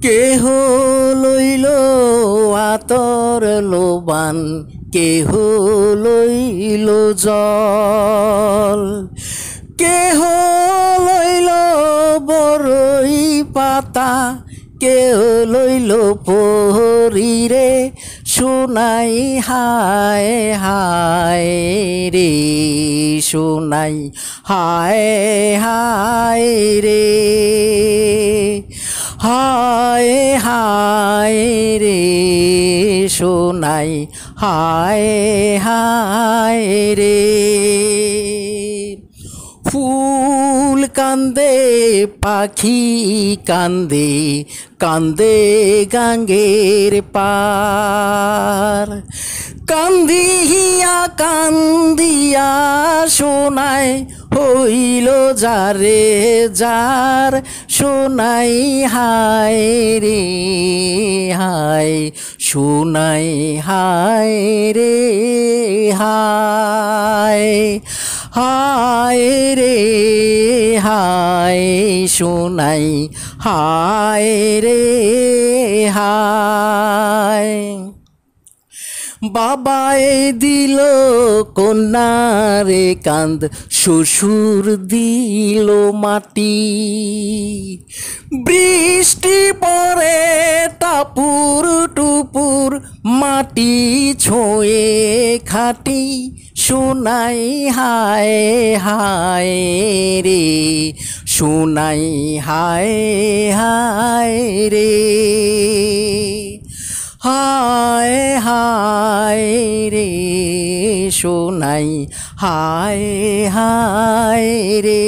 কেহ লইল আতর লোবান, কেহ লইল জল, কেহ লইল বরই পাতা, কেহ লইল পহরিরে সোনাই হায় হায় রে, সোনাই হায় হায় রে, হায় হায় রে সোনাই হায় হায় রে। ফুল কান্দে পাখি কান্দে, কান্দে গাঙ্গের পার, কান্দিয়া কান্দিয়া সোনাই হইল যারে যার, সোনাই হায় রে হায়, সোনাই হায় রে হায়, হায় রে হায় সোনাই হায় রে হায়। বাবায় দিল কন্যারে কান্দ, শ্বশুর দিল মাটি, বৃষ্টি পরে টাপুর টুপুর মাটি ছোঁয়ে খাটি, সোনাই হায় হায় রে, সোনাই হায় হায় রে, হায় হায় রে সোনাই হায় হায় রে।